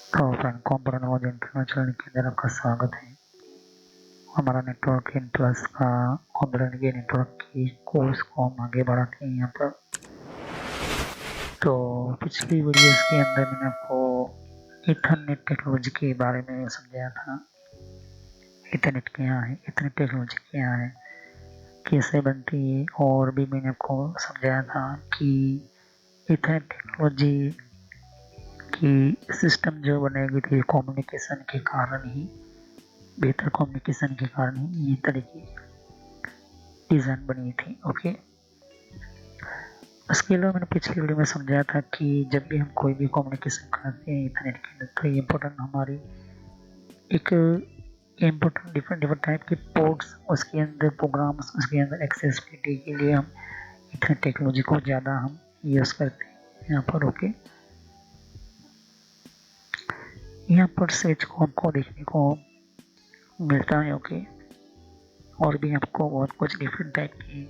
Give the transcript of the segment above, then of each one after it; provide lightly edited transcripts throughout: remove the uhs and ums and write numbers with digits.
तो friend computer knowledge international के अंदर आपका स्वागत है। हमारा नेटवर्क इन प्लस का कंप्यूटर के नेटवर्क की कोर्स को हम आगे बढ़ाते हैं यहाँ पर। तो पिछली वीडियोस के अंदर मैंने आपको इथरनेट टेक्नोलॉजी के बारे में समझाया था। इथरनेट क्या है, इथरनेट टेक्नोलॉजी क्या है, कैसे बनती है, और भी मैंने आपको समझाया था कि इथरनेट टेक्नोलॉजी की सिस्टम जो बनाई थी कम्युनिकेशन के कारण ही, बेहतर कम्युनिकेशन के कारण ही ये तरीके डिज़ाइन बनी थी। ओके, उसके अलावा मैंने पिछली वीडियो में समझाया था कि जब भी हम कोई भी कम्युनिकेशन करते हैं इंटरनेट के अंदर, तो इम्पोर्टेंट हमारी एक इम्पोर्टेंट डिफरेंट डिफरेंट टाइप के पोर्ट्स, उसके अंदर प्रोग्राम्स, उसके अंदर एक्सेसिबिलिटी के लिए हम इंटरनेट टेक्नोलॉजी को ज़्यादा हम यूज़ करते हैं यहाँ पर। ओके, यहाँ पर स्विच को हमको देखने को मिलता है। ओके, और भी आपको बहुत कुछ डिफरेंट टाइप की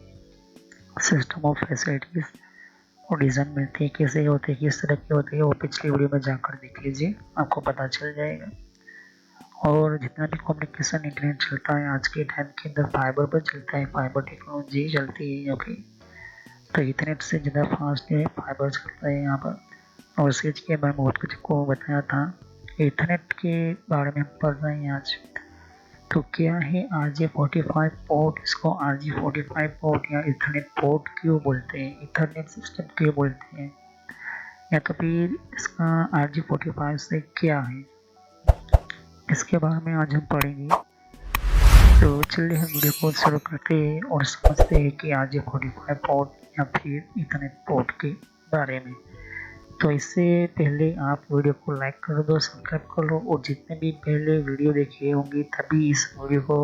सिस्टम ऑफ फैसिलिटीज़ और डिज़ाइन मिलती है, कैसे होते हैं, किस तरह की होती है, वो पिछली वीडियो में जाकर देख लीजिए, आपको पता चल जाएगा। और जितना भी कम्युनिकेशन इंटरनेट चलता है आज के टाइम के अंदर फाइबर पर चलता है, फाइबर टेक्नोलॉजी चलती है। ओके, तो इंटरनेट से ज़्यादा फास्ट है फाइबर चलता है यहाँ पर। और स्विच के बारे में बहुत कुछ को बताया था। इंटरनेट के बारे में हम पढ़ रहे हैं आज। तो क्या है RJ45 पोर्ट, इसको RJ45 पोर्ट या इथरनेट पोर्ट क्यों बोलते हैं, इथरनेट सिस्टम क्यों बोलते हैं, या तो फिर इसका RJ45 से क्या है, इसके बारे में आज हम पढ़ेंगे। तो चलिए हम वीडियो को शुरू करते हैं और समझते हैं कि RJ45 पोर्ट या फिर इथरनेट पोर्ट के बारे में। तो इससे पहले आप वीडियो को लाइक कर दो, सब्सक्राइब कर लो, और जितने भी पहले वीडियो देखे होंगे तभी इस वीडियो को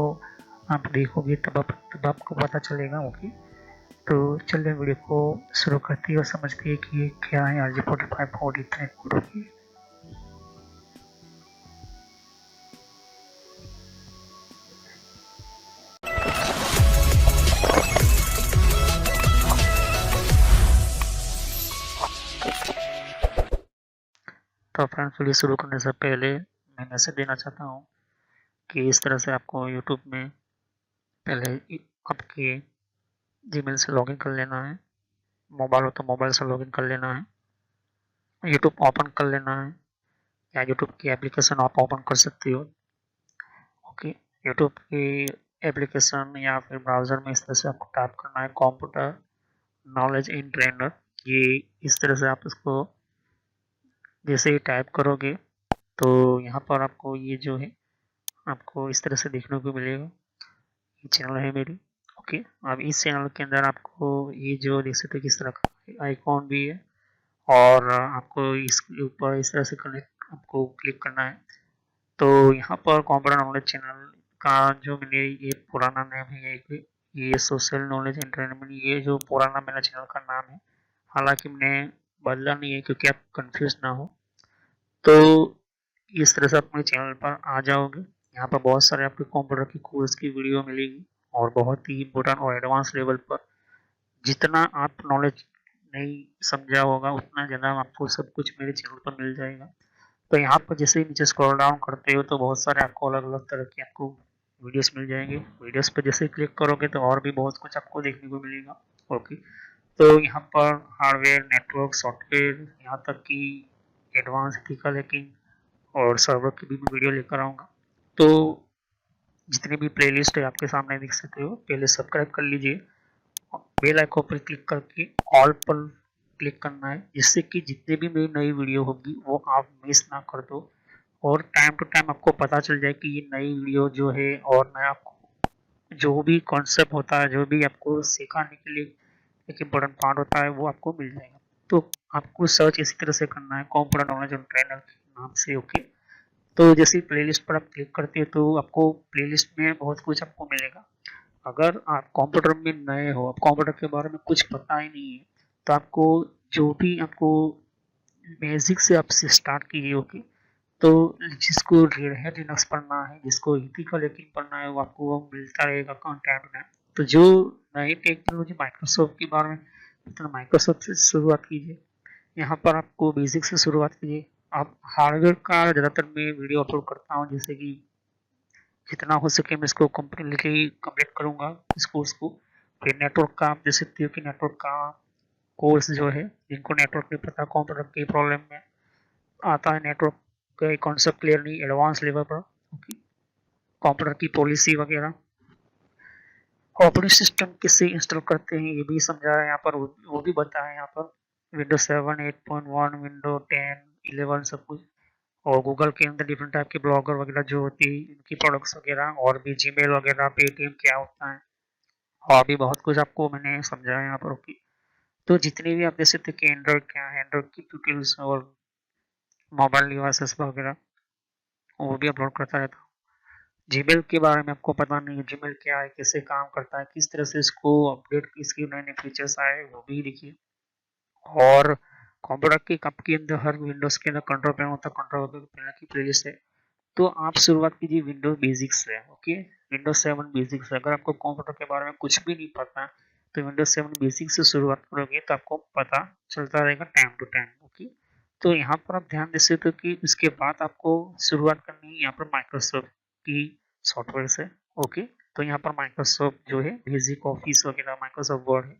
आप देखोगे, तब आपको पता चलेगा। ओके, तो चलिए वीडियो को शुरू करते हैं और समझते हैं कि क्या है RJ45 port Ethernet port. Okay, तो फ्रेंड्स वीडियो शुरू करने से पहले मैं मैसेज देना चाहता हूँ कि इस तरह से आपको यूट्यूब में पहले आपके जीमेल से लॉगिन कर लेना है, मोबाइल हो तो मोबाइल से लॉगिन कर लेना है, यूट्यूब ओपन कर लेना है, या यूट्यूब की एप्लीकेशन आप ओपन कर सकते हो। ओके, यूट्यूब की एप्लीकेशन या फिर ब्राउज़र में इस तरह से आपको टाइप करना है कंप्यूटर नॉलेज इन ट्रेनर। ये इस तरह से आप इसको जैसे ही टाइप करोगे तो यहाँ पर आपको ये जो है आपको इस तरह से देखने को मिलेगा। ये चैनल है मेरी। ओके, अब इस चैनल के अंदर आपको ये जो देख सकते हैं किस तरह का आइकॉन भी है, और आपको इसके ऊपर इस तरह से कनेक्ट आपको क्लिक करना है। तो यहाँ पर कंप्यूटर नॉलेज चैनल का जो मैंने ये पुराना नाम है, ये सोशल नॉलेज एंटरटेनमेंट, ये जो पुराना मेरा चैनल का नाम है, हालांकि मैंने बदला नहीं है क्योंकि आप कंफ्यूज ना हो। तो इस तरह से आप मेरे चैनल पर आ जाओगे। यहाँ पर बहुत सारे आपके कंप्यूटर की कोर्स की वीडियो मिलेगी, और बहुत ही इम्पोर्टेंट और एडवांस लेवल पर जितना आप नॉलेज नहीं समझा होगा उतना ज़्यादा आपको सब कुछ मेरे चैनल पर मिल जाएगा। तो यहाँ पर जैसे ही नीचे स्क्रॉल डाउन करते हो तो बहुत सारे आपको अलग अलग तरह के आपको वीडियोस मिल जाएंगे। वीडियोस पर जैसे ही क्लिक करोगे तो और भी बहुत कुछ आपको देखने को मिलेगा। ओके, तो यहाँ पर हार्डवेयर, नेटवर्क, सॉफ्टवेयर, यहाँ तक कि एडवांस एथिकल हैकिंग और सर्वर की भी वीडियो लेकर आऊँगा। तो जितनी भी प्लेलिस्ट है आपके सामने देख सकते हो। पहले सब्सक्राइब कर लीजिए, बेल आइकन पर क्लिक करके ऑल पर क्लिक करना है, जिससे कि जितने भी मेरी नई वीडियो होगी वो आप मिस ना कर दो, और टाइम टू टाइम आपको पता चल जाए कि ये नई वीडियो जो है, और मैं आपको जो भी कॉन्सेप्ट होता है, जो भी आपको सिखाने के लिए एक इम्पोर्टेंट पार्ट होता है, वो आपको मिल जाएगा। तो आपको सर्च इसी तरह से करना है कंप्यूटर नॉलेज और ट्रेनर के नाम से। ओके, तो जैसे प्लेलिस्ट पर आप क्लिक करते हैं तो आपको प्लेलिस्ट में बहुत कुछ आपको मिलेगा। अगर आप कंप्यूटर में नए हो, आप कंप्यूटर के बारे में कुछ पता ही नहीं है, तो आपको जो भी आपको बेसिक से आपसे स्टार्ट कीजिए। ओके, तो जिसको रेड हैट लिनक्स पढ़ना है, जिसको एथिकल हैकिंग पढ़ना है, वो आपको वो मिलता रहेगा कंटेंट में। तो जो नई टेक्नोलॉजी माइक्रोसॉफ्ट के बारे में, तो माइक्रोसॉफ्ट से शुरुआत कीजिए। यहाँ पर आपको बेसिक से शुरुआत कीजिए, अब हार्डवेयर का ज़्यादातर मैं वीडियो अपलोड करता हूँ, जैसे कि जितना हो सके मैं इसको कम्प्लीटली कंप्लीट करूँगा इस कोर्स को। फिर नेटवर्क का आप देख सकते हो कि नेटवर्क का कोर्स जो है, जिनको नेटवर्क नहीं पता, कंप्यूटर की प्रॉब्लम में आता है, नेटवर्क का कॉन्सेप्ट क्लियर नहीं एडवांस लेवल पर, ओके, कंप्यूटर की पॉलिसी वगैरह, ऑपरेटिंग सिस्टम किससे इंस्टॉल करते हैं ये भी समझा है यहाँ पर, वो भी बताया है यहाँ पर। विंडोज 7, 8.1, विंडो 10, 11 सब कुछ। और गूगल के अंदर डिफरेंट टाइप के ब्लॉगर वगैरह जो होती है, इनकी प्रोडक्ट्स वगैरह, और भी जीमेल वगैरह, पेटीएम क्या होता है, और भी बहुत कुछ आपको मैंने समझाया यहाँ पर, ओके। तो जितने भी आप देख सकते हैं कि एंड्रॉइड क्या है, एंड्रॉइड की ट्यूटोरियल्स और मोबाइल डिवाइसेस वगैरह, वो भी अपलोड करता रहता हूँ। जीमेल के बारे में आपको पता नहीं है, जीमेल क्या है, कैसे काम करता है, किस तरह से इसको अपडेट, इसके नए नए फीचर्स आए वो भी देखिए। और कंप्यूटर के कप के अंदर हर विंडोज के अंदर कंट्रोल पैनल होता है, कंट्रोल पैनल की प्लेलिस्ट है। तो आप शुरुआत कीजिए विंडोज बेसिक्स से, ओके। विंडोज 7 बेसिक्स से, अगर आपको कंप्यूटर के बारे में कुछ भी नहीं पता तो विंडोज 7 बेसिक्स से शुरुआत करोगे तो आपको पता चलता रहेगा टाइम टू टाइम, ओके। तो यहाँ पर आप ध्यान दे सकते हो कि उसके बाद आपको शुरुआत करनी है यहाँ पर माइक्रोसॉफ्ट की सॉफ्टवेयर से, ओके। तो यहाँ पर माइक्रोसॉफ्ट जो है बेसिक ऑफिस वगैरह, माइक्रोसॉफ्ट वर्ड है,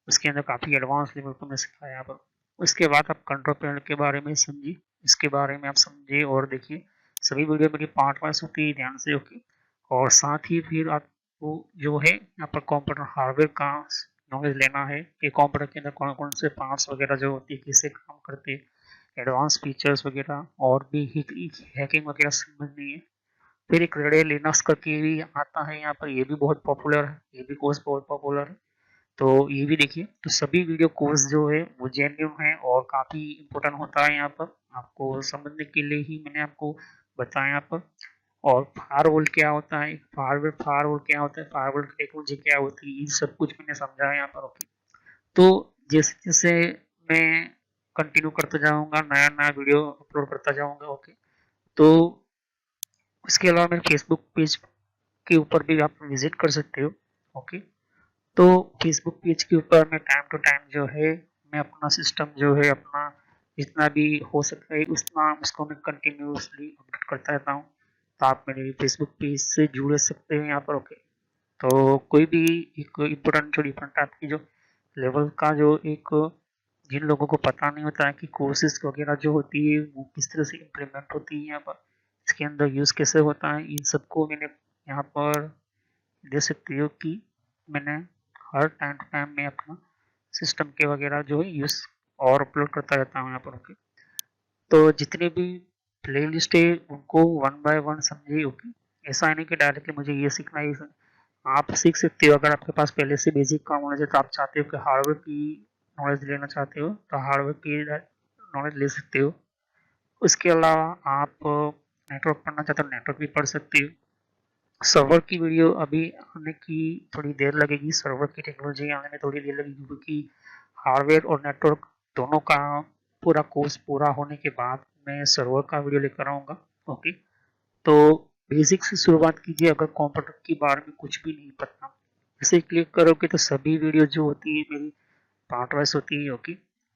उसके अंदर काफ़ी एडवांस लेवल को मैं सिखाया यहाँ पर। उसके बाद आप कंट्रोल पैनल के बारे में समझिए, इसके बारे में आप समझिए और देखिए। सभी वीडियो मेरी पार्ट वाइज होती है, ध्यान से, ओके। और साथ ही फिर आपको जो है यहाँ पर कंप्यूटर हार्डवेयर का नॉलेज लेना है कि कंप्यूटर के अंदर कौन कौन से पार्ट्स वगैरह जो होती है, कैसे काम करते हैं, एडवांस फीचर्स वगैरह, और भी हैकिंग वगैरह समझनी है। फिर एक रेडे लिनक्स करके भी आता है यहाँ पर, ये भी बहुत पॉपुलर है, ये भी कोर्स बहुत पॉपुलर है, तो ये भी देखिए। तो सभी वीडियो कोर्स जो है वो जेन्युइन है और काफ़ी इम्पोर्टेंट होता है यहाँ पर, आपको समझने के लिए ही मैंने आपको बताया यहाँ पर। और फायरवॉल क्या होता है, फायरवॉल क्या होता है, फायरवॉल की टेक्नोलॉजी क्या होती है, ये सब कुछ मैंने समझाया यहाँ पर, ओके। तो जैसे जैसे मैं कंटिन्यू करता जाऊंगा, नया नया वीडियो अपलोड करता जाऊंगा, ओके। तो उसके अलावा मेरे फेसबुक पेज के ऊपर भी आप विजिट कर सकते हो, ओके। तो फेसबुक पेज के ऊपर मैं टाइम टू टाइम जो है, मैं अपना सिस्टम जो है अपना जितना भी हो सकता है उतना उसको मैं कंटिन्यूसली अपडेट करता रहता हूँ। तो आप मेरे फेसबुक पेज से जुड़ सकते हैं यहाँ पर, ओके। तो कोई भी एक इम्पोर्टेंट जो डिफरेंट टाइप की जो लेवल का जो एक, जिन लोगों को पता नहीं होता है कि कोर्सेज वगैरह जो होती है वो किस तरह से इम्प्लीमेंट होती है यहाँ पर, इसके अंदर यूज़ कैसे होता है, इन सबको मैंने यहाँ पर दे सकती हो कि मैंने हर टाइम टू टाइम में अपना सिस्टम के वगैरह जो है यूज़ और अपलोड करता रहता हूँ यहाँ पर, ओके। तो जितने भी प्ले लिस्ट है उनको वन बाय वन समझिए, ओके। ऐसा है नहीं कि डायरेक्टली मुझे ये सीखना है, आप सीख सकते हो। अगर आपके पास पहले से बेसिक का नॉलेज है तो आप चाहते हो कि हार्डवेयर की नॉलेज लेना चाहते हो तो हार्डवेयर की नॉलेज ले सकते हो। उसके अलावा आप नेटवर्क पढ़ना चाहते हो, नेटवर्क भी पढ़ सकते हो। सर्वर की वीडियो अभी आने की थोड़ी देर लगेगी, सर्वर की टेक्नोलॉजी आने में थोड़ी देर लगेगी, क्योंकि हार्डवेयर और नेटवर्क दोनों का पूरा कोर्स पूरा होने के बाद मैं सर्वर का वीडियो लेकर आऊँगा, ओके। तो बेसिक से शुरुआत कीजिए, अगर कंप्यूटर के बारे में कुछ भी नहीं पता, इसे क्लिक करोगे तो सभी वीडियो जो होती है मेरी पार्ट वाइज होती है, ओके।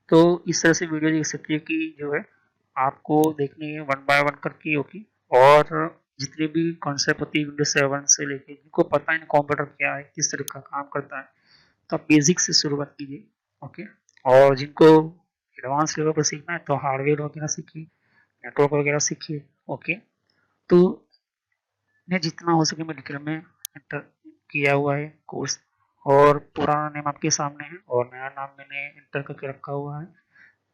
तो इस तरह से वीडियो देख सकती है कि जो है आपको देखनी है वन बाय वन करके, ओके। और जितनी भी कॉन्सेप्ट होती है विंडोज 7 से लेके, जिनको पता है कंप्यूटर क्या है, किस तरह का काम करता है, तो आप बेसिक से शुरुआत कीजिए, ओके। और जिनको एडवांस लेवल पर सीखना है तो हार्डवेयर वगैरह सीखिए, नेटवर्क वगैरह सीखिए, ओके। तो मैं जितना हो सके मैं डिटेल में एंटर किया हुआ है कोर्स, और पुराना नेम आपके सामने है और नया नाम मैंने एंटर करके रखा हुआ है।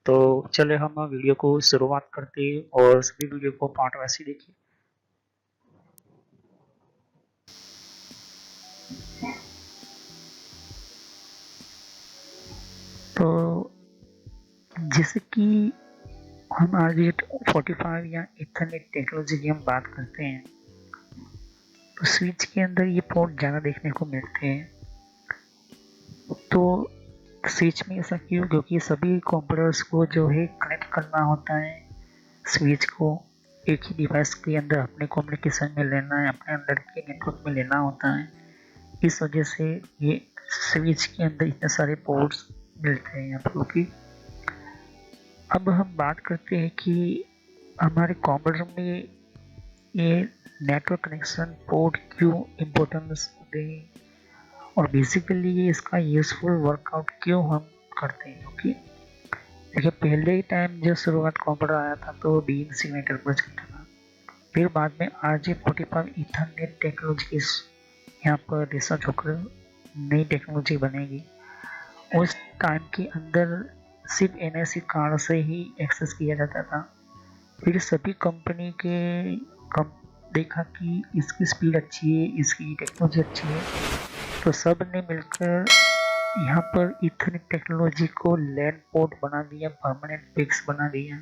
तो चले हम वीडियो को शुरुआत करते हैं और सभी वीडियो को पार्ट वाइज ही देखिए। तो जैसे कि हम आज 45 या इथरनेट टेक्नोलॉजी की हम बात करते हैं, तो स्विच के अंदर ये पोर्ट ज़्यादा देखने को मिलते हैं। तो स्विच में ऐसा क्यों? क्योंकि सभी कंप्यूटर्स को जो है कनेक्ट करना होता है, स्विच को एक ही डिवाइस के अंदर अपने कम्युनिकेशन में लेना है, अपने अंदर के नेटवर्क में लेना होता है। इस वजह से ये स्विच के अंदर इतने सारे पोर्ट्स मिलते हैं आप लोग की। अब हम बात करते हैं कि हमारे कंप्यूटर में ये नेटवर्क कनेक्शन पोर्ट क्यों इम्पोर्टेंस दें, और बेसिकली ये इसका यूजफुल वर्कआउट क्यों हम करते हैं। ओके, देखिए पहले टाइम जब शुरुआत कंप्यूटर आया था तो BNC नेटवर्क यूज करता था। फिर बाद में RJ45 ईथरनेट टेक्नोलॉजी की यहाँ पर रिसर्च होकर नई टेक्नोलॉजी बनेगी। उस टाइम के अंदर सिर्फ NIC कार्ड से ही एक्सेस किया जाता था। फिर सभी कंपनी के देखा कि इसकी स्पीड अच्छी है, इसकी टेक्नोलॉजी अच्छी है, तो सब ने मिलकर यहाँ पर ईथरनेट टेक्नोलॉजी को लैन पोर्ट बना दिया, परमानेंट फिक्स बना दिया,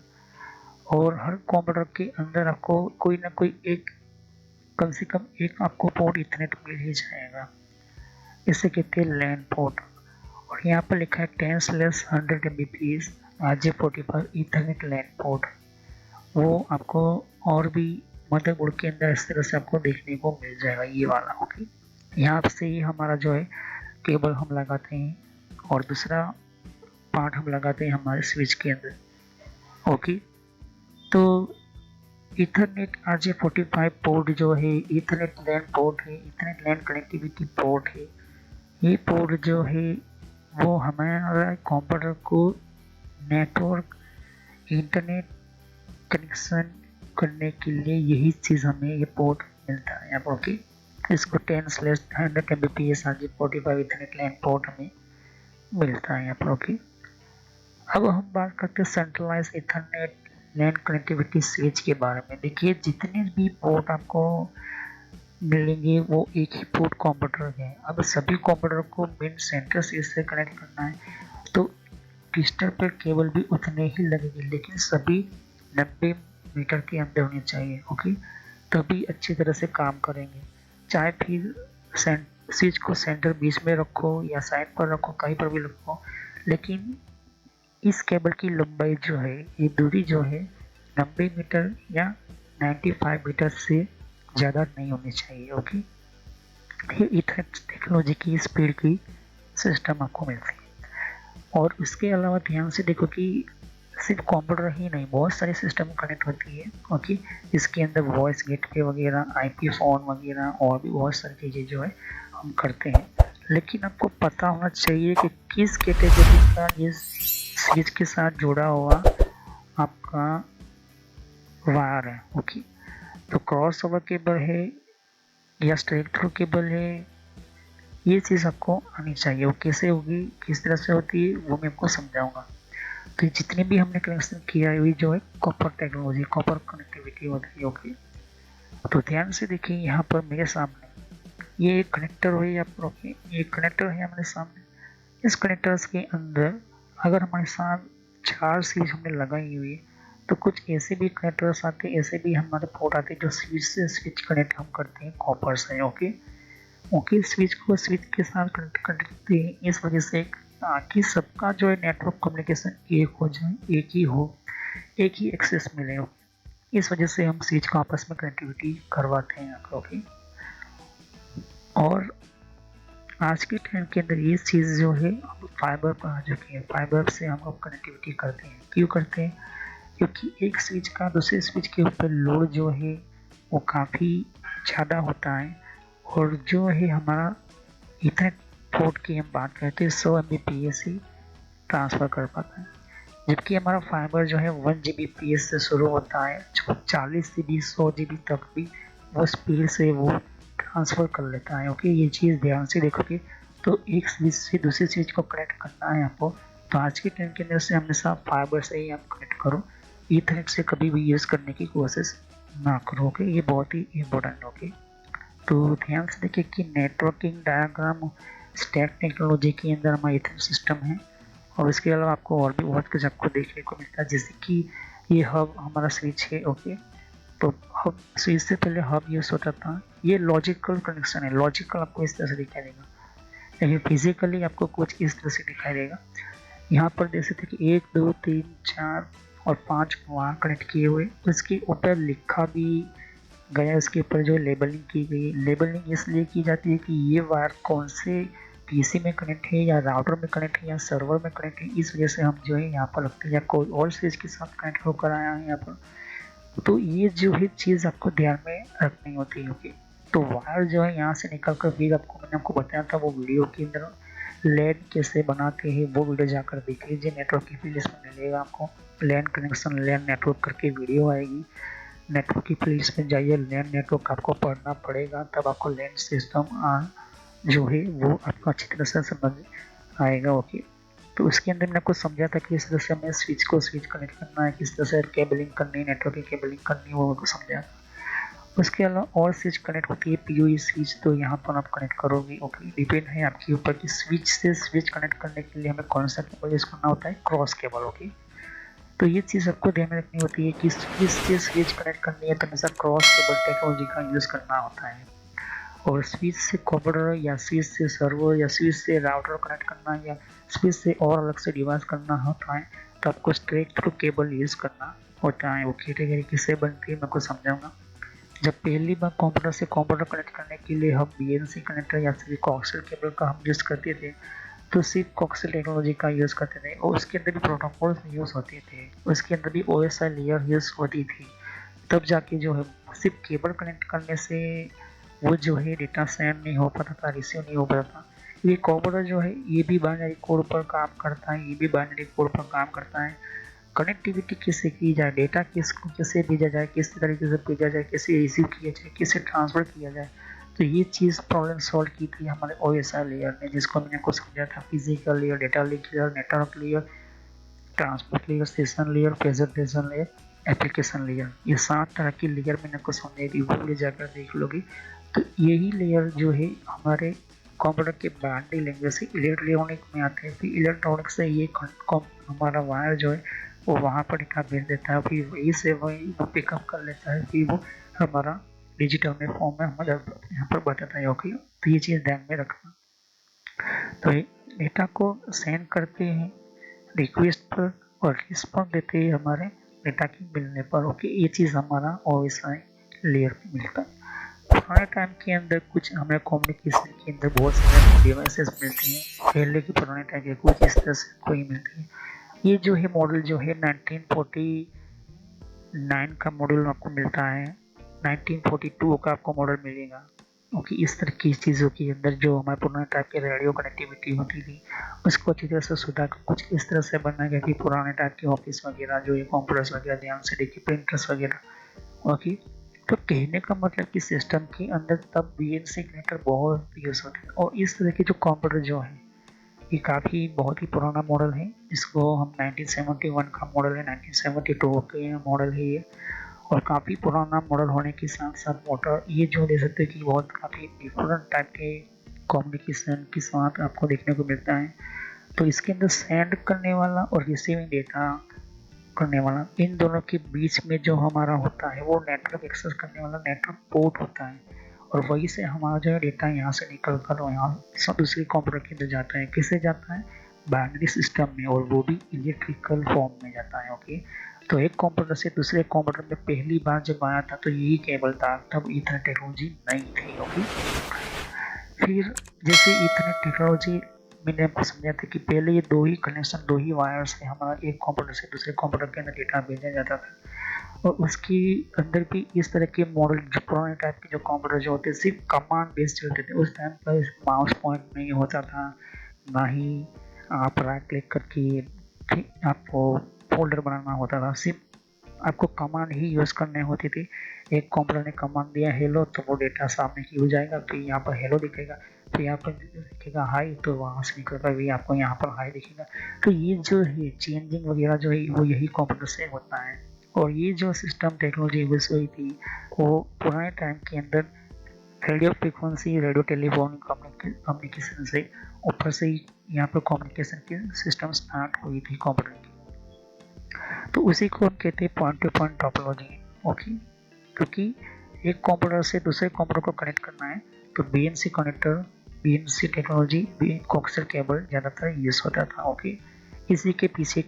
और हर कंप्यूटर के अंदर आपको कोई ना कोई एक, कम से कम एक आपको पोर्ट ईथरनेट मिल ही जाएगा। इसे कहते हैं लैन पोर्ट। और यहाँ पर लिखा है 10/100 Mbps RJ45 Ethernet LAN port. वो आपको और भी मदरबोर्ड के अंदर इस तरह से आपको देखने को मिल जाएगा, ये वाला। ओके, यहाँ से ही हमारा जो है केबल हम लगाते हैं, और दूसरा पार्ट हम लगाते हैं हमारे स्विच के अंदर। ओके, तो ईथरनेट RJ45 पोर्ट जो है ईथरनेट लैन पोर्ट है, ईथरनेट लैन कनेक्टिविटी पोर्ट है। ये पोर्ट जो है वो हमारा कंप्यूटर को नेटवर्क इंटरनेट कनेक्शन करने के लिए यही चीज़ हमें ये पोर्ट मिलता है यहाँ पर। ओके, इसको 10/100 Mbps RJ45 Ethernet LAN port हमें मिलता है यहाँ पर। ओके, अब हम बात करते हैं सेंट्रलाइज ईथरनेट लैन कनेक्टिविटी स्विच के बारे में। देखिए जितने भी पोर्ट आपको मिलेंगे वो एक ही पोर्ट कंप्यूटर है। अब सभी कंप्यूटर को मेन सेंटर स्विच से कनेक्ट करना है, तो क्रिस्टल पर केबल भी उतने ही लगेंगे, लेकिन सभी 90 मीटर के अंदर होने चाहिए। ओके, तभी अच्छी तरह से काम करेंगे। चाहे फिर स्विच को सेंटर बीच में रखो या साइड पर रखो, कहीं पर भी रखो, लेकिन इस केबल की लंबाई जो है, ये दूरी जो है 90 मीटर या 95 मीटर से ज़्यादा नहीं होनी चाहिए। ओके, ये ईथरनेट टेक्नोलॉजी की स्पीड की सिस्टम आपको मिलती है। और उसके अलावा ध्यान से देखो कि सिर्फ कंप्यूटर ही नहीं, बहुत सारी सिस्टम कनेक्ट होती है। ओके, इसके अंदर वॉइस गेटवे वगैरह, IP फोन वगैरह, और भी बहुत सारी चीज़ें जो है हम करते हैं। लेकिन आपको पता होना चाहिए कि किस कैटेगरी का ये स्विच के साथ जुड़ा हुआ आपका वायर है। ओके, तो क्रॉस ओवर केबल है या स्ट्रेट थ्रू केबल है, ये चीज़ आपको आनी चाहिए। वो कैसे होगी, किस तरह से होती है, वो मैं आपको समझाऊंगा। तो जितने भी हमने कनेक्शन किया है वही जो है कॉपर टेक्नोलॉजी, कॉपर कनेक्टिविटी होती है। ओके, तो ध्यान से देखिए यहाँ पर मेरे सामने ये एक कनेक्टर हुई है। ओके, ये कनेक्टर है हमारे सामने। इस कनेक्टर्स के अंदर अगर हमारे साथ 4 स्विच हमने लगाई हुई है, तो कुछ ऐसे भी कनेक्टर्स आते हैं, ऐसे भी हमारे पोर्ट आते हैं जो स्विच से स्विच कनेक्ट हम करते हैं कॉपर से। ओके, ओके, स्विच को स्विच के साथ कनेक्ट करते हैं इस वजह से ताकि सबका जो है नेटवर्क कम्युनिकेशन एक हो जाए, एक ही हो, एक ही एक्सेस मिले। इस वजह से हम स्विच को आपस में कनेक्टिविटी करवाते हैं। ओके, और आज के टाइम के अंदर ये चीज़ जो है अब फाइबर पर आ चुकी है। फाइबर से हम लोग कनेक्टिविटी करते हैं। क्यों करते हैं? क्योंकि एक स्विच का दूसरे स्विच के ऊपर लोड जो है वो काफ़ी ज़्यादा होता है, और जो है हमारा इतने पोर्ट की हम बात करते हैं 100 Mbps ही ट्रांसफ़र कर पाता है, जबकि हमारा फाइबर जो है 1 Gbps से शुरू होता है, जो 40 GB 100 GB तक भी वो स्पीड से वो ट्रांसफ़र कर लेता है। ओके, ये चीज़ ध्यान से देखोगे तो एक स्विच से दूसरी स्विच को कनेक्ट करना है आपको, तो आज के टाइम के अंदर से हमेशा फाइबर से ही आप कनेक्ट करो, ईथरनेट से कभी भी यूज़ करने की कोशिश ना करो। ओके, ये बहुत ही इम्पोर्टेंट। ओके, तो ध्यान से देखिए कि नेटवर्किंग डायग्राम स्टैक टेक्नोलॉजी के अंदर हमारा ईथरनेट सिस्टम है, और इसके अलावा आपको और भी बहुत कुछ आपको देखने को मिलता है, जैसे कि ये हब हमारा स्विच है। ओके, तो हब स्विच से पहले हब यूज़ होता था। ये लॉजिकल कनेक्शन है, लॉजिकल आपको इस तरह से दिखाई देगा, लेकिन फिजिकली आपको कुछ इस तरह से दिखाई देगा। यहाँ पर देख सकते हैं कि 1 2 3 4 और 5 वहाँ कनेक्ट किए हुए, उसके ऊपर लिखा भी गया, उसके ऊपर जो लेबलिंग की गई। लेबलिंग इसलिए की जाती है कि ये वायर कौन से PC में कनेक्ट है, या राउटर में कनेक्ट है, या सर्वर में कनेक्ट है, इस वजह से हम जो है यहाँ पर रखते हैं, या कोई और स्विच के साथ कनेक्ट होकर आया है यहाँ पर, तो ये जो है चीज़ आपको ध्यान में रखनी होती है। ओके, तो वायर जो है यहाँ से निकल कर फिर मैंने आपको बताया था वो वीडियो के अंदर लैन कैसे बनाते हैं, वो वीडियो जाकर देख लीजिए, नेटवर्क की प्लेलिस्ट में मिलेगा आपको। लैन कनेक्शन, लैन नेटवर्क करके वीडियो आएगी, नेटवर्क की प्लेलिस्ट में जाइए, लैन नेटवर्क आपको पढ़ना पड़ेगा, तब आपको लैन सिस्टम जो है वो आपको अच्छी तरह से समझ आएगा। ओके, तो उसके अंदर मैंने आपको समझा था कि किस तरह से हमें स्विच कनेक्ट करना है, किस तरह से केबलिंग करनी है, नेटवर्क की केबलिंग करनी है, वो आपको समझा। उसके अलावा और स्विच कनेक्ट होती है पीओई स्विच, तो यहाँ पर आप कनेक्ट करोगे। ओके, डिपेंड है आपके ऊपर कि स्विच से स्विच कनेक्ट करने के लिए हमें कौन सा केबल यूज़ करना होता है, क्रॉस केबल। ओके, तो ये चीज़ आपको ध्यान में रखनी होती है कि स्विच से स्विच कनेक्ट करनी है तो हमेशा क्रॉस केबल टेक्नोलॉजी का यूज़ करना होता है। और स्विच से कंप्यूटर या स्विच से सर्वर या स्विच से राउटर कनेक्ट करना या स्विच से और अलग से डिवाइस करना होता है तो आपको स्ट्रेट थ्रू केबल यूज़ करना होता है। वो कैटेगरी किससे बनती है मैं आपको समझाऊंगा। जब पहली बार कंप्यूटर से कंप्यूटर कनेक्ट करने के लिए हम बीएनसी कनेक्टर या फिर कोएक्सियल केबल का हम यूज़ करते थे, तो सिर्फ कोएक्सियल टेक्नोलॉजी का यूज़ करते थे और उसके अंदर भी प्रोटोकॉल यूज़ होते थे, उसके अंदर भी ओएसआई लेयर यूज़ होती थी। तब जाके जो है सिर्फ केबल कनेक्ट करने से वो जो है डेटा सेंड नहीं हो पाता था, रिसीव नहीं हो पाता था। ये कंप्यूटर जो है ये भी बाइनरी कोड पर काम करता है, ये भी बाइनरी कोड पर काम करता है। कनेक्टिविटी कैसे की जाए, डेटा किसको कैसे भेजा जाए, किस तरीके से भेजा जाए, कैसे रिसीव किया जाए, कैसे ट्रांसफ़र किया जाए, तो ये चीज़ प्रॉब्लम सॉल्व की थी हमारे ओएसआई लेयर ने, जिसको मैंने आपको समझा था physical layer, data link layer, network layer, transport layer, session layer, presentation layer, application layer. ये 7 तरह की लेयर मैंने आपको समझाई थी, वो ले जाकर देख लोगे। तो यही लेयर जो है हमारे कंप्यूटर के बाइनरी लैंग्वेज से इलेक्ट्रॉनिक में आते हैं, फिर इलेक्ट्रॉनिक से ये हमारा वायर जो है वो वहाँ पर डेटा भेज देता है, फिर वही से वही वो पिकअप कर लेता है, फिर वो हमारा डिजिटल में फॉर्म में हमारे यहाँ पर बताता है। ओके, तो ये चीज़ ध्यान में रखना। तो डेटा को सेंड करते हैं रिक्वेस्ट पर और रिस्पॉन्स देते हैं हमारे डेटा के मिलने पर। ओके, ये चीज़ हमारा ओएसआई लेयर पे मिलता है। पुराने टाइम के अंदर कुछ हमें कम्युनिकेशन के अंदर बहुत सारे डिवाइसेस मिलते हैं, पहले के पुराने टाइम के कुछ इस तरह से कोई मिलते हैं। ये जो है मॉडल जो है 1949 का मॉडल आपको मिलता है, 1942 का आपको मॉडल मिलेगा। ओके, इस तरह की चीज़ों के अंदर जो हमारे पुराने टाइप के रेडियो कनेक्टिविटी होती थी उसको अच्छी तरह से सुधार कर कुछ इस तरह से बनना गया कि पुराने टाइप के ऑफिस वगैरह जो ये कंप्यूटर्स वगैरह ध्यान से देखिए, प्रिंटर्स वगैरह। ओके, तो कहने का मतलब कि सिस्टम के अंदर तब बीएनसी कनेक्टर बहुत यूज़ होते हैं और इस तरह के जो कंप्यूटर जो है ये काफ़ी बहुत ही पुराना मॉडल है, जिसको हम 1971 का मॉडल है, 1972 के मॉडल है ये। और काफ़ी पुराना मॉडल होने के साथ साथ मोटर ये जो ले सकते हैं कि बहुत काफ़ी डिफरेंट टाइप के कम्युनिकेशन के साथ आपको देखने को मिलता है। तो इसके अंदर सेंड करने वाला और रिसीविंग डेटा करने वाला, इन दोनों के बीच में जो हमारा होता है वो नेटवर्क एक्सेस करने वाला नेटवर्क पोर्ट होता है, और वही से हमारा जो है डेटा यहाँ से निकल कर यहाँ सब दूसरे कंप्यूटर के अंदर जाता है। किससे जाता है, बाइनरी सिस्टम में, और वो भी इलेक्ट्रिकल फॉर्म में जाता है। ओके, तो एक कंप्यूटर से दूसरे कंप्यूटर में पहली बार जब आया था तो यही केबल था, तब ईथरनेट टेक्नोलॉजी नहीं थी। ओके, फिर जैसे ईथरनेट टेक्नोलॉजी मैंने आपको समझा था कि पहले ये दो ही कनेक्शन, दो ही वायर से हमारा एक कंप्यूटर से दूसरे कंप्यूटर के अंदर डेटा भेजा जाता था। और उसके अंदर भी इस तरह के मॉडल जो पुराने टाइप के जो कंप्यूटर जो होते सिर्फ कमांड बेस्ड चलते थे। उस टाइम पर माउस पॉइंट नहीं होता था, ना ही आप राइट क्लिक करके आपको फोल्डर बनाना होता था, सिर्फ आपको कमांड ही यूज़ करने होती थी। एक कंप्यूटर ने कमांड दिया हेलो तो वो डेटा सामने की हो जाएगा, फिर यहाँ पर हेलो दिखेगा, फिर यहाँ पर दिखेगा हाई, तो वहाँ से निकल कर भी आपको यहाँ पर हाई दिखेगा। तो ये जो है चेंजिंग वगैरह जो है वो यही कंप्यूटर से होता है। और ये जो सिस्टम टेक्नोलॉजी यूज़ हुई थी वो पुराने टाइम के अंदर radio frequency, radio telephone communication से ऊपर से ही यहाँ पर कम्युनिकेशन की सिस्टम स्टार्ट हुई थी कंप्यूटर की। तो उसी को हम कहते हैं point two point topology. Okay, क्योंकि एक कंप्यूटर से दूसरे कंप्यूटर को कनेक्ट करना है तो BNC connector, BNC technology, coaxial cable ज़्यादातर यूज़ होता था। ओके, इसी के पीछे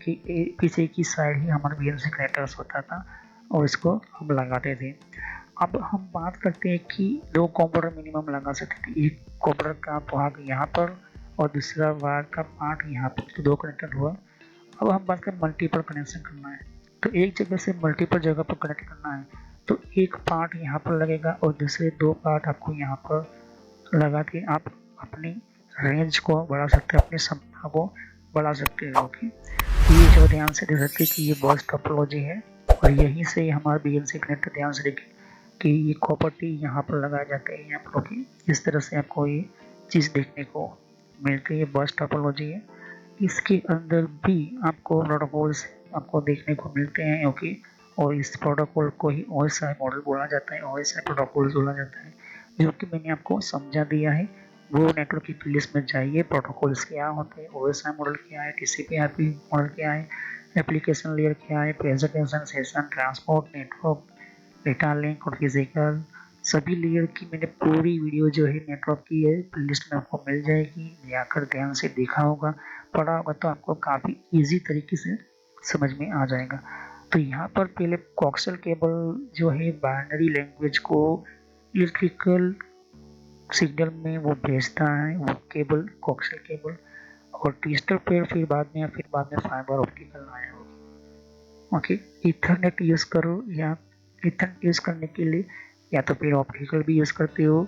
की साइड ही हमारा बीएनसी कनेक्टर्स होता था और इसको हम लगाते थे। अब हम बात करते हैं कि दो कंप्यूटर मिनिमम लगा सकते थे, एक कंप्यूटर का भाग यहाँ पर और दूसरा भाग का पार्ट यहाँ पर, तो दो कनेक्टर हुआ। अब हम बात करें मल्टीपल कनेक्शन करना है तो एक जगह से मल्टीपल जगह पर कनेक्ट करना है तो एक पार्ट यहाँ पर लगेगा और दूसरे 2 पार्ट आपको यहाँ पर लगा के आप अपनी रेंज को बढ़ा सकते हैं, अपनी क्षमता को बढ़ा सकते हो। ओके, ये जो ध्यान से देख सकते हैं कि ये बस टोपोलॉजी है और यहीं से हमारा BNC कनेक्टर ध्यान से देखिए कि ये कॉपर यहाँ पर लगाए जाते हैं यहाँ पर। ओके, इस तरह से आपको ये चीज़ देखने को मिलती है, बस टोपोलॉजी है। इसके अंदर भी आपको प्रोटोकॉल्स आपको देखने को मिलते हैं। ओके, और इस प्रोटोकॉल को ही OSI मॉडल बोला जाता है, OSI प्रोटोकॉल बोला जाता है, जो कि मैंने आपको समझा दिया है। वो नेटवर्क की प्लेलिस्ट में जाइए, प्रोटोकॉल्स क्या होते हैं, OSI मॉडल क्या है, TCP/IP मॉडल क्या है, एप्लीकेशन लेयर क्या है, presentation, session, transport, network, data link और फिजिकल, सभी लेयर की मैंने पूरी वीडियो जो है नेटवर्क की है प्लेलिस्ट में आपको मिल जाएगी। जाकर ध्यान से देखा होगा, पढ़ा होगा तो आपको काफ़ी इजी तरीके से समझ में आ जाएगा। तो यहाँ पर पहले कोक्सियल केबल जो है बाइनरी लैंग्वेज को इलेक्ट्रिकल सिग्नल में वो भेजता है, वो केबल कोक्सियल केबल, और ट्विस्टर पेयर फिर बाद में फाइबर ऑप्टिकल आया होगा। ओके, इथरनेट यूज़ करो या इथरनेट यूज़ करने के लिए या तो फिर ऑप्टिकल भी यूज़ करते हो,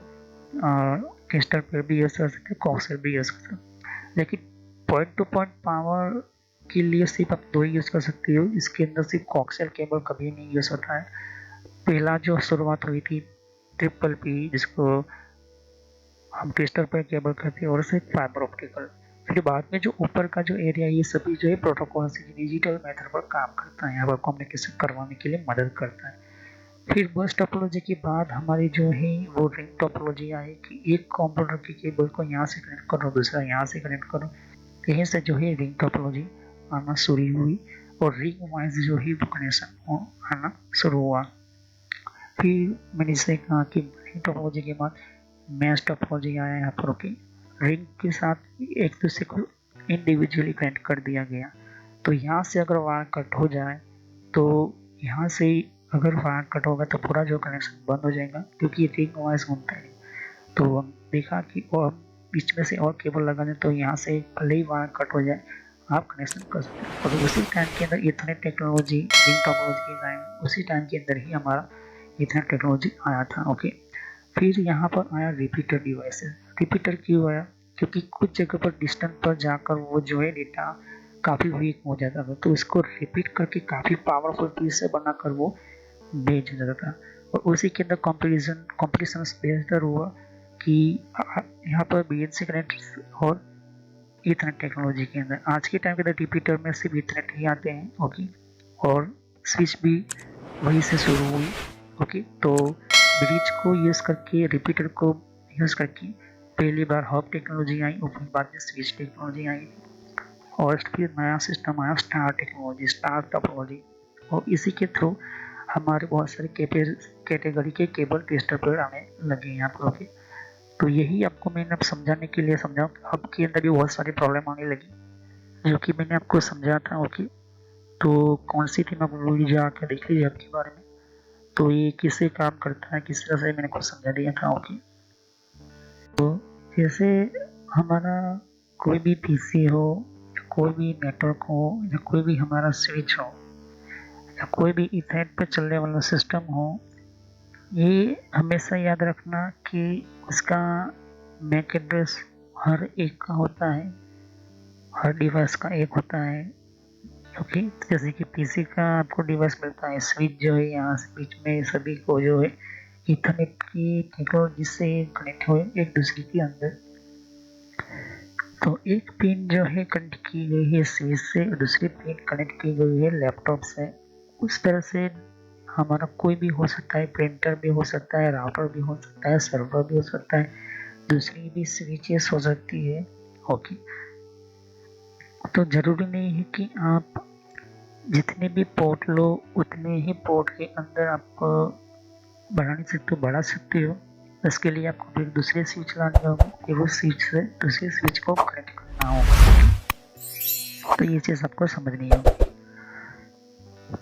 ट्विस्टर पेयर भी यूज़ कर सकते हो, कोक्सियल भी यूज़ कर सकते हो, लेकिन पॉइंट टू पॉइंट पावर के लिए सिर्फ आप 2 ही यूज़ कर सकते हो। इसके अंदर सिर्फ कोक्सियल केबल कभी नहीं यूज़ होता है। पहला जो शुरुआत हुई थी ट्रिपल-P, जिसको हम ट्विस्टर पेयर केबल कहते हैं, और सिर्फ फाइबर ऑप्टिकल। फिर बाद में जो ऊपर का जो एरिया, ये सभी जो है प्रोटोकॉल से डिजिटल मेथड पर काम करता है, यहाँ पर कम्युनिकेशन करवाने के लिए मदद करता है। फिर बस टोपोलॉजी के बाद हमारी जो है वो रिंग टोपोलॉजी आई कि एक कंप्यूटर की केबल को यहाँ से कनेक्ट करो, दूसरा यहाँ से कनेक्ट करो। यहीं से जो है रिंग टोपोलॉजी आना शुरू हुई और रिंग वाइज जो है वो कनेक्शन आना शुरू हुआ। फिर मैंने इसे कहा कि रिंग टोपोलॉजी के बाद मैश टोपोलॉजी आया यहाँ पर। ओके, रिंग के साथ एक दूसरे को इंडिविजुअली कनेक्ट कर दिया गया। तो यहाँ से अगर वायर कट हो जाए तो यहाँ से अगर वायर कट होगा तो पूरा जो कनेक्शन बंद हो जाएगा, क्योंकि रिंग वाइज घूमता है। तो हम देखा कि और बीच में से और केबल लगा दें तो यहाँ से भले ही वायर कट हो जाए आप कनेक्शन कर सकते हैं। और उसी टाइम के अंदर इथरनेट टेक्नोलॉजी, रिंग टोपोलॉजी के टाइम, उसी टाइम के अंदर ही हमारा इथरनेट टेक्नोलॉजी आया था। ओके, फिर यहाँ पर आया रिपीटर डिवाइसेस। रिपीटर क्यों आया? क्योंकि कुछ जगह पर डिस्टेंस पर जाकर वो जो है डेटा काफ़ी वीक हो जाता था, तो इसको रिपीट करके काफ़ी पावरफुल पीस से बनाकर वो भेजा जाता था। और उसी के अंदर कंपटीशन बेहतर हुआ कि यहाँ पर BNC कनेक्ट और इथरनेट टेक्नोलॉजी के अंदर आज के टाइम के अंदर रिपीटर में सिर्फ इथरनेट ही आते हैं। ओके, और स्विच भी वहीं से शुरू हुई। ओके, तो ब्रिज को यूज़ करके, रिपीटर को यूज़ करके पहली बार हब टेक्नोलॉजी आई और फिर बाद में स्विच टेक्नोलॉजी आई और फिर नया सिस्टम आया स्टार टेक्नोलॉजी, स्टार टोपोलॉजी। और इसी के थ्रू हमारे बहुत सारे कैटेगरी के केबल ट्विस्टर पेयर आने लगे यहाँ पर। ओके, तो यही आपको मैंने अब समझाने के लिए समझा। हब के अंदर भी बहुत सारी प्रॉब्लम आने लगी जो कि मैंने आपको समझा था। ओके, तो कौन सी थी मैं वीडियो आके देख लीजिए हब के बारे में। तो ये किससे काम करता है, किस तरह से मैंने कुछ समझा दिया था। ओके, तो जैसे हमारा कोई भी PC हो, कोई भी नेटवर्क हो, या कोई भी हमारा स्विच हो, या कोई भी इथरनेट पर चलने वाला सिस्टम हो, ये हमेशा याद रखना कि उसका मैक एड्रेस हर एक का होता है, हर डिवाइस का एक होता है। ओके, जैसे कि PC का आपको डिवाइस मिलता है, स्विच जो है यहाँ से बीच में सभी को जो है इथरनेट की टेक्नोलॉजी से कनेक्ट हो एक दूसरे के अंदर। तो एक पिन जो है कनेक्ट की गई है स्विच से, दूसरी पिन कनेक्ट की गई है लैपटॉप से। उस तरह से हमारा कोई भी हो सकता है, प्रिंटर भी हो सकता है, राउटर भी हो सकता है, सर्वर भी हो सकता है, दूसरी भी स्विचेस हो सकती है। ओके, तो ज़रूरी नहीं है कि आप जितने भी पोर्ट लो उतने ही पोर्ट के अंदर आप बढ़ा नहीं सकते हो, बढ़ा सकते हो। इसके लिए आपको फिर दूसरे स्विच लाने होंगे, फिर उस स्विच से दूसरे स्विच को कनेक्ट करना होगा। तो ये चीज़ आपको समझनी होगी।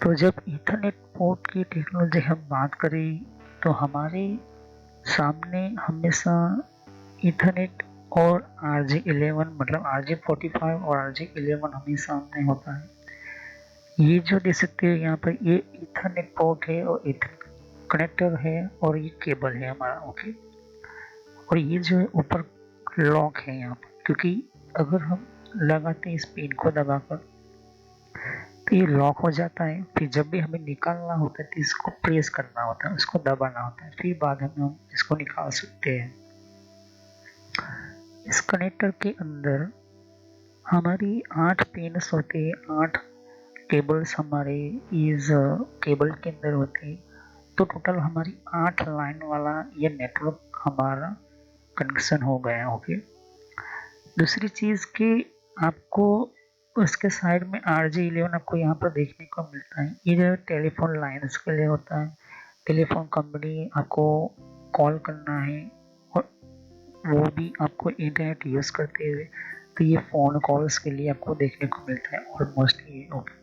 तो जब इथरनेट पोर्ट की टेक्नोलॉजी हम बात करें तो हमारे सामने हमेशा इथरनेट और RJ11 मतलब RJ45 और RJ11 हमेशा सामने होता है। ये जो देख सकते हो यहाँ पर, ये ईथरनेट पोर्ट है और ईथरनेट कनेक्टर है और ये केबल है हमारा। ओके, और ये जो है ऊपर लॉक है यहाँ पर, क्योंकि अगर हम लगाते हैं इस पिन को दबाकर तो ये लॉक हो जाता है। फिर जब भी हमें निकालना होता है तो इसको प्रेस करना होता है, उसको दबाना होता है, फिर बाद में हम इसको निकाल सकते हैं। इस कनेक्टर के अंदर हमारी 8 पिन्स होती है, 8 केबल्स हमारे इस केबल के अंदर होती है। तो टोटल हमारी 8 लाइन वाला ये नेटवर्क हमारा कनेक्शन हो गया। ओके, दूसरी चीज़ कि आपको उसके साइड में RJ11 आपको यहाँ पर देखने को मिलता है। ये जो टेलीफोन लाइन्स के लिए होता है, टेलीफोन कंपनी आपको कॉल करना है और वो भी आपको इंटरनेट यूज़ करते हुए, तो ये फ़ोन कॉल्स के लिए आपको देखने को मिलता है ऑलमोस्ट ये। ओके,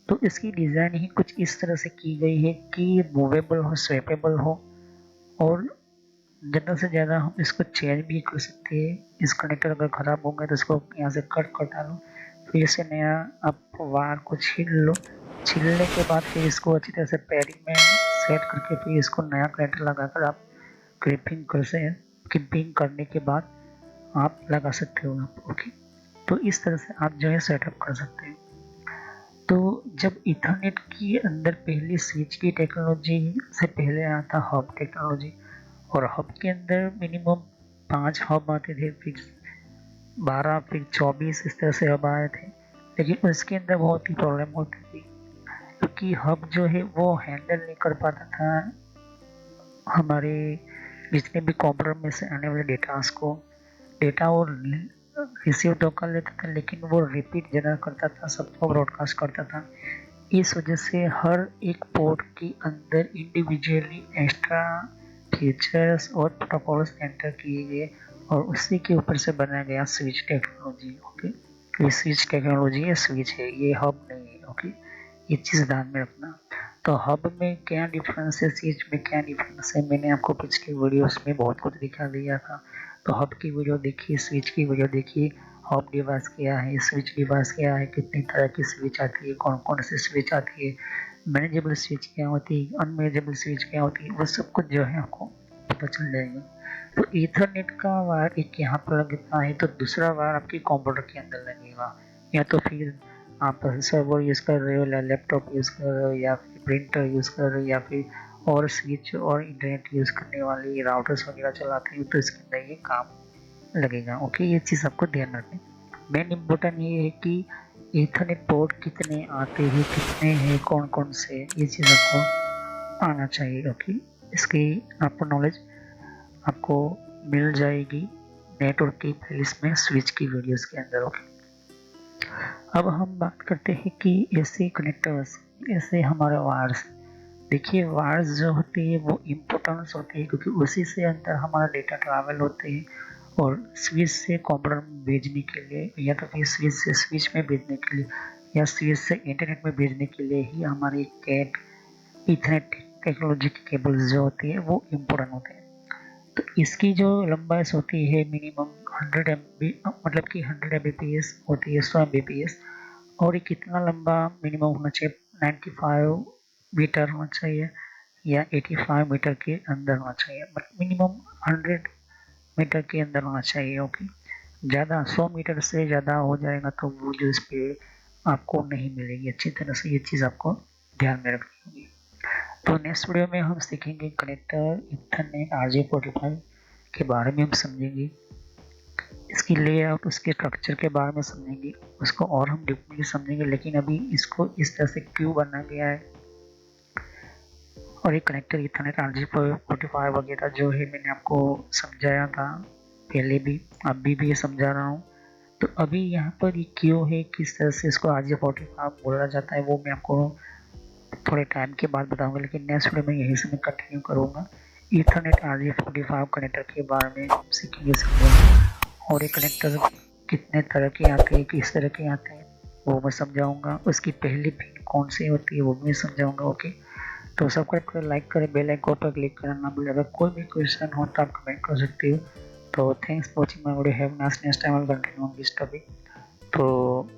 तो इसकी डिज़ाइन ही कुछ इस तरह से की गई है कि मूवेबल हो, स्वेपेबल हो, और ज़्यादा से ज़्यादा हम इसको चेंज भी कर सकते हैं। इस कनेक्टर अगर ख़राब हो गया तो इसको यहाँ से कट डालो, फिर से नया आप वायर को छील लो। छीलने के बाद फिर इसको अच्छी तरह से पैरिंग में सेट करके फिर इसको नया कनेक्टर लगाकर आप क्लिपिंग करने के बाद आप लगा सकते हो आप। ओके, तो इस तरह से आप जो है सेटअप कर सकते हैं। तो जब ईथरनेट के अंदर पहली स्विच की टेक्नोलॉजी से पहले आया था हब टेक्नोलॉजी, और हब के अंदर मिनिमम 5 हब आते थे, फिर 12, फिर 24, इस तरह से हब आए थे। लेकिन उसके अंदर बहुत ही प्रॉब्लम होती थी, क्योंकि हब जो है वो हैंडल नहीं कर पाता था हमारे जितने भी कंप्यूटर में से आने वाले डेटास को। डेटा वो रिसीव तो कर लेता था, लेकिन वो रिपीट ज़्यादा करता था, सबको ब्रॉडकास्ट करता था। इस वजह से हर एक पोर्ट के अंदर इंडिविजुअली एक्स्ट्रा फीचर्स और प्रोटोकॉल्स एंटर किए गए, और उसी के ऊपर से बनाया गया स्विच टेक्नोलॉजी। ओके, ये स्विच टेक्नोलॉजी है, स्विच है, ये हब नहीं है। ओके, ये चीज़ ध्यान में रखना। तो हब में क्या डिफरेंस है, स्विच में क्या डिफरेंस है, मैंने आपको पिछले वीडियोस में बहुत कुछ दिखा दिया था। तो हब की वीडियो देखिए, स्विच की वीडियो देखिए। हब डिवाइस क्या है, स्विच डिवाइस क्या है, कितनी तरह की स्विच आती है, कौन कौन सी स्विच आती है, मैनेजेबल स्विच क्या होती है, अनमैनेजेबल स्विच क्या होती है, वो सब कुछ जो है आपको पता चल जाएगा। तो ईथरनेट का वायर एक यहाँ पर लगता है, तो दूसरा वायर आपके कंप्यूटर के अंदर लगेगा, या तो फिर आप सर्वर यूज़ कर रहे हो, लैपटॉप यूज़ कर रहे हो, या फिर प्रिंटर यूज़ कर रहे हो, या फिर और स्विच और इंटरनेट यूज़ करने वाली राउटर्स वगैरह चलाते हो, तो इसके अंदर ये काम लगेगा। ओके, ये चीज़ आपको ध्यान रखनी। मेन इम्पोर्टेंट ये है कि ईथरनेट पोर्ट कितने आते हैं, कितने हैं, कौन कौन से, ये चीज़ आपको आना चाहिए। ओके, इसकी आपको नॉलेज आपको मिल जाएगी नेटवर्क की प्लेलिस्ट में स्विच की वीडियोस के अंदर। ओके, अब हम बात करते हैं कि ऐसे कनेक्टर्स, ऐसे हमारे वायर्स। देखिए, वायर्स जो होती है वो इम्पोर्टेंस होती है, क्योंकि उसी से अंदर हमारा डेटा ट्रैवल होते हैं, और स्विच से कंप्यूटर में भेजने के लिए, या तो फिर स्विच से स्विच में भेजने के लिए, या स्विच से इंटरनेट में भेजने के लिए ही हमारी कैट ईथरनेट टेक्नोलॉजी की केबल्स जो होती है वो इम्पोर्टेंट होते हैं। तो इसकी जो लंबाई होती है मिनिमम 100 MB, मतलब कि 100 Mbps होती है, 100 Mbps। और ये कितना लंबा मिनिमम होना चाहिए, 95 मीटर होना चाहिए, या 85 मीटर के अंदर होना चाहिए, बट मिनिमम 100 मीटर के अंदर होना चाहिए। ओके, ज़्यादा 100 मीटर से ज़्यादा हो जाएगा तो वो जो स्पीड आपको नहीं मिलेगी अच्छी तरह से, ये चीज़ आपको ध्यान में रखनी होगी। तो नेक्स्ट वीडियो में हम सीखेंगे कनेक्टर ईथरनेट RJ45 के बारे में हम समझेंगे, इसकी लेआउट, उसके स्ट्रक्चर के बारे में समझेंगे, उसको और हम डीपली समझेंगे। लेकिन अभी इसको इस तरह से क्यों बनाया गया है, और ये कनेक्टर ईथरनेट RJ45 वगैरह जो है मैंने आपको समझाया था पहले भी, अभी भी समझा रहा हूँ। तो अभी यहाँ पर ये क्यों है, किस तरह से इसको RJ45 बोला जाता है, वो मैं आपको थोड़े टाइम के बाद बताऊंगा, लेकिन नेक्स्ट वीडियो में यही से मैं कंटिन्यू करूँगा। ईथरनेट RJ45 कनेक्टर के बारे में सीखेंगे, समझेंगे, और ये कनेक्टर कितने तरह के आते हैं, किस तरह के आते हैं, वो मैं समझाऊंगा। उसकी पहली पिन कौन सी होती है वो भी समझाऊंगा। ओके, तो सब्सक्राइब करें, लाइक करें, बेल आइकन पर क्लिक करना ना भूलें। अगर कोई भी क्वेश्चन हो तो आप कमेंट कर सकते हो। तो thanks for watching my video, have nice next time I will continue on this topic. तो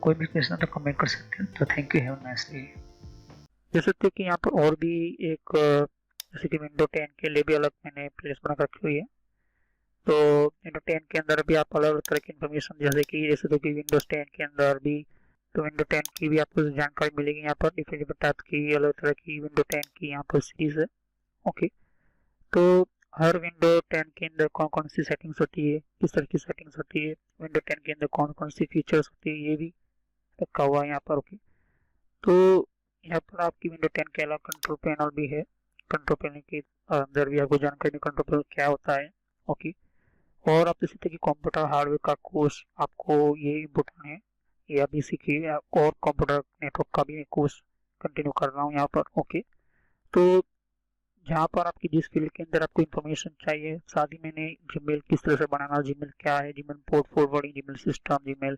कोई भी क्वेश्चन तो कमेंट कर सकते हैं। तो thank you, have a nice day. देख सकते हैं कि यहाँ पर और भी एक जैसे कि विंडो 10 के लिए भी अलग मैंने प्लेलिस्ट बना रखी हुई है। तो विंडो 10 के अंदर भी आप अलग अलग तरह की इन्फॉर्मेशन, जैसे कि विंडोज 10 के अंदर भी, तो विंडो 10 की भी आपको जानकारी मिलेगी यहाँ पर। डिफरेंट टाइप की अलग तरह की विंडो 10 की यहाँ पर सीरीज है। ओके, तो हर विंडो 10 के अंदर कौन कौन सी सेटिंग्स होती है, किस तरह की सेटिंग्स होती है, विंडो 10 के अंदर कौन कौन सी फीचर्स होती है, ये भी रखा हुआ है यहाँ पर। ओके, तो यहाँ पर आपकी विंडो 10 के अलावा कंट्रोल पैनल भी है। कंट्रोल पैनल के अंदर भी आपको जानकारी कंट्रोल पैनल क्या होता है। ओके, और आप देख सकते हैं कि कंप्यूटर हार्डवेयर का कोर्स आपको ये इम्पोर्टेंट है, ये अभी सीखिए। और कंप्यूटर नेटवर्क का भी कोर्स कंटिन्यू कर रहा हूँ यहाँ पर। ओके, तो जहाँ पर आपकी जिस फील्ड के अंदर आपको इन्फॉर्मेशन चाहिए, साथ ही मैंने जीमेल किस तरह से बनाना, जीमेल क्या है, Gmail port forwarding, Gmail system, Gmail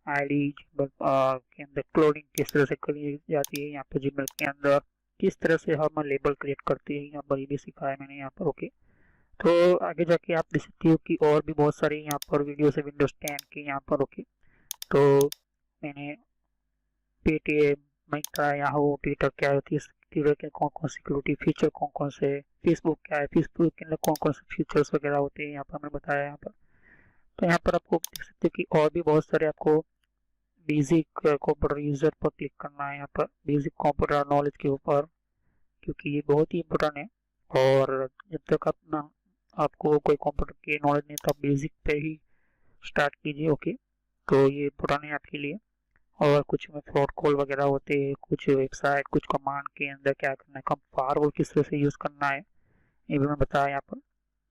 ID, Gmail के अंदर क्लोनिंग किस तरह से करी जाती है, यहाँ पर जीमेल के अंदर किस तरह से हम लेबल क्रिएट करते हैं, यहाँ पर ये भी सिखाया है मैंने यहाँ पर। ओके, तो आगे जाके आप देख सकते हो कि और भी बहुत सारे यहाँ पर वीडियो है विंडोज 10 के यहाँ पर। ओके, तो मैंने पेटीएम, मिंत्रा, याहू, ट्विटर क्या होती है, ट्विटर के कौन कौन सिक्योरिटी फीचर कौन कौन से, फेसबुक क्या है, फेसबुक के अंदर कौन कौन से फीचर्स वगैरह होते हैं यहाँ पर मैंने बताया यहाँ पर। तो यहाँ पर आपको देख सकते हो कि और भी बहुत सारे आपको बेसिक कंप्यूटर यूजर पर क्लिक करना है यहाँ पर, बेसिक कंप्यूटर नॉलेज के ऊपर, क्योंकि ये बहुत ही इम्पोर्टेंट है। और जब तक अपना आपको कोई कंप्यूटर की नॉलेज नहीं, तो आप बेसिक पे ही स्टार्ट कीजिए। ओके, तो ये इम्पोर्टेंट है आपके लिए। और कुछ में फ्रॉड कॉल वगैरह होते हैं, कुछ वेबसाइट, कुछ कमांड के अंदर क्या करना है, कम फायरवॉल किस तरह से यूज़ करना है, ये भी मैं बताया यहाँ पर।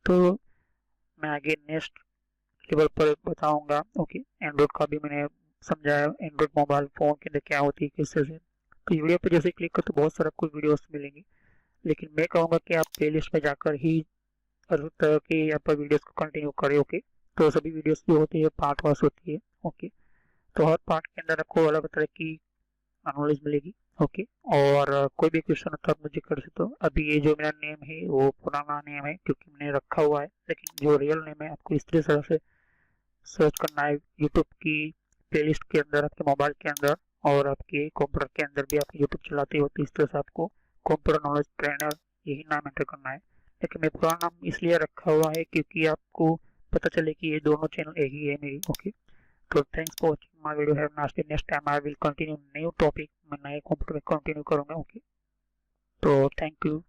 तो मैं आगे नेक्स्ट लेवल पर बताऊंगा। ओके, एंड्रॉइड का भी मैंने समझाया, एंड्रॉइड मोबाइल फ़ोन के अंदर क्या होती है, किस तरह से। तो वीडियो पर जैसे क्लिक कर तो बहुत सारे आपको वीडियोस मिलेंगे, लेकिन मैं कहूँगा कि आप प्ले लिस्ट में जाकर ही हर तरह की यहाँ पर वीडियोस को कंटिन्यू करें। ओके, तो सभी वीडियोस जो होती है पार्ट वाइज होती है। ओके, तो हर पार्ट के अंदर आपको अलग तरह की नॉलेज मिलेगी। ओके, और कोई भी क्वेश्चन हो तो आप मुझे कर सकते हो। अभी ये जो मेरा नेम है वो पुराना नेम है क्योंकि मैंने रखा हुआ है, लेकिन जो रियल नेम है आपको इस तरह से सर्च करना है यूट्यूब की प्लेलिस्ट के अंदर, आपके मोबाइल के अंदर, और आपके कंप्यूटर के अंदर भी आप यूट्यूब चलाते हो तो इस तरह से आपको कंप्यूटर नॉलेज ट्रेनर यही नाम एंटर करना है। लेकिन मैं पुराना नाम इसलिए रखा हुआ है क्योंकि आपको पता चले कि ये दोनों चैनल एक ही है मेरी। Okay, so thanks for watching my video. Have a nice day. Next time I will continue new topic. मैं नए कंप्यूटर में कंटिन्यू करूंगा। ओके, तो थैंक यू।